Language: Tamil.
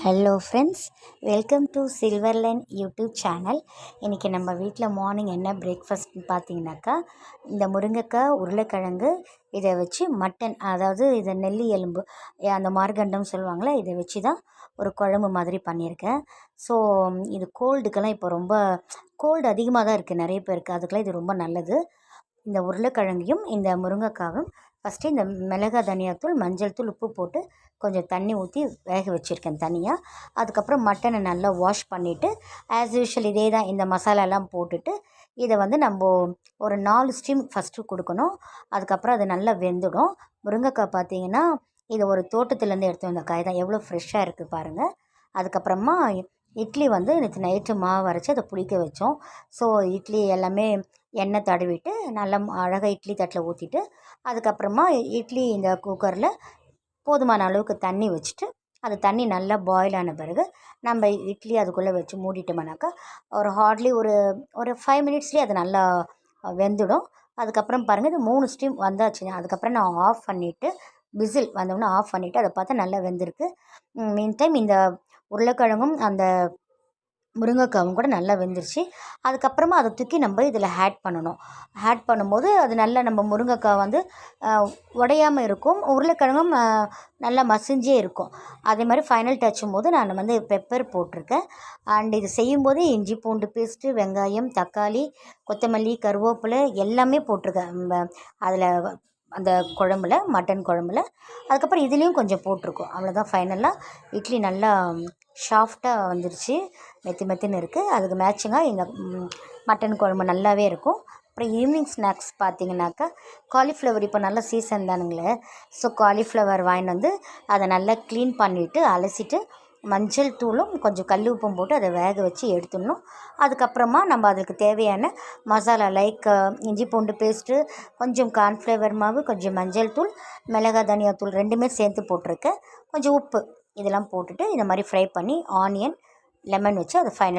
Hello friends, welcome to silver line YouTube channel. இன்றைக்கி நம்ம வீட்டில் மார்னிங் என்ன பிரேக்ஃபாஸ்ட்னு பார்த்தீங்கன்னாக்கா, இந்த முருங்கைக்காய், உருளைக்கிழங்கு இதை வச்சு மட்டன், அதாவது இதை நெல்லி எலும்பு, அந்த மார்கண்டம் சொல்லுவாங்களே, இதை வச்சு தான் ஒரு குழம்பு மாதிரி பண்ணியிருக்கேன். ஸோ இது கோல்டுக்கெல்லாம் இப்போ ரொம்ப கோல்டு அதிகமாக தான் இருக்குது நிறைய பேருக்கு, அதுக்கெல்லாம் இது ரொம்ப நல்லது. இந்த உருளைக்கிழங்கையும் இந்த முருங்கைக்காவும் ஃபஸ்ட்டு இந்த மிளகாய், தனியாத்தூள், மஞ்சள் தூள், உப்பு போட்டு கொஞ்சம் தண்ணி ஊற்றி வேக வச்சுருக்கேன் தனியாக. அதுக்கப்புறம் மட்டனை நல்லா வாஷ் பண்ணிவிட்டு ஆஸ் யூஷுவல் இதே தான் இந்த மசாலாலாம் போட்டுட்டு இதை வந்து நம்ம ஒரு 4 ஸ்டீம் ஃபஸ்ட்டு கொடுக்கணும். அதுக்கப்புறம் அது நல்லா வெந்துடும். முருங்கைக்காய் பார்த்திங்கன்னா இது ஒரு தோட்டத்துலேருந்து எடுத்து வந்த காய் தான், எவ்வளோ ஃப்ரெஷ்ஷாக இருக்குது பாருங்கள். அதுக்கப்புறமா இட்லி வந்து நேற்று நைட்டு மாவு அரைச்சி அதை புளிக்க வச்சோம். ஸோ இட்லி எல்லாமே எண்ணெய் தடவிட்டு நல்லா அழகாக இட்லி தட்டில் ஊற்றிட்டு, அதுக்கப்புறமா இட்லி இந்த குக்கரில் போதுமான அளவுக்கு தண்ணி வச்சுட்டு, அது தண்ணி நல்லா பாயில் ஆன பிறகு நம்ம இட்லி அதுக்குள்ளே வச்சு மூடிட்டோம்னாக்கா ஒரு ஹார்ட்லி ஒரு ஒரு 5 மினிட்ஸ்லேயே அது நல்லா வெந்துடும். அதுக்கப்புறம் பாருங்கள், இது 3 ஸ்டீம் வந்தாச்சுங்க. அதுக்கப்புறம் நான் ஆஃப் பண்ணிவிட்டு, விசில் வந்தோடனே ஆஃப் பண்ணிவிட்டு அதை பார்த்தா நல்லா வெந்திருக்கு. மீன் டைம் இந்த உருளைக்கிழங்கும் அந்த முருங்கைக்காவும் கூட நல்லா வெந்துருச்சு. அதுக்கப்புறமா அதை தூக்கி நம்ம இதில் ஆட் பண்ணணும். ஆட் பண்ணும்போது அது நல்லா நம்ம முருங்கைக்காய் வந்து உடையாமல் இருக்கும், உருளைக்கிழங்கும் நல்லா மசிஞ்சே இருக்கும். அதே மாதிரி ஃபைனல் டச்சும் போது நான் வந்து பெப்பர் போட்டிருக்கேன். அண்ட் இது செய்யும்போது இஞ்சி பூண்டு பேஸ்ட்டு, வெங்காயம், தக்காளி, கொத்தமல்லி, கருவேப்பிலை எல்லாமே போட்டிருக்கேன் நம்ம அதில் அந்த குழம்புல, மட்டன் குழம்புல. அதுக்கப்புறம் இதுலேயும் கொஞ்சம் போட்டிருக்கோம். அவ்வளோதான். ஃபைனலாக இட்லி நல்லா சாஃப்டாக வந்துருச்சு, மெத்துன்னு இருக்குது. அதுக்கு மேட்சிங்காக இந்த மட்டன் குழம்பு நல்லாவே இருக்கும். அப்புறம் ஈவினிங் ஸ்நாக்ஸ் பார்த்திங்கனாக்கா, காலிஃப்ளவர் இப்போ நல்ல சீசன் தானுங்களே. ஸோ காலிஃப்ளவர் வாங்கிட்டு வந்து அதை நல்லா க்ளீன் பண்ணிவிட்டு அலசிட்டு மஞ்சள் தூளும் கொஞ்சம் கல் உப்பும் போட்டு அதை வேக வச்சு எடுத்துடணும். அதுக்கப்புறமா நம்ம அதுக்கு தேவையான மசாலா லைக் இஞ்சி பூண்டு பேஸ்ட்டு, கொஞ்சம் கார்ன்ஃப்ளவர் மாவு, கொஞ்சம் மஞ்சள் தூள், மிளகாய், தனியாத்தூள் ரெண்டுமே சேர்த்து போட்டிருக்கேன், கொஞ்சம் உப்பு, இதெல்லாம் போட்டுட்டு இந்த மாதிரி ஃப்ரை பண்ணி ஆனியன், லெமன் வச்சு அதை ஃபைனல்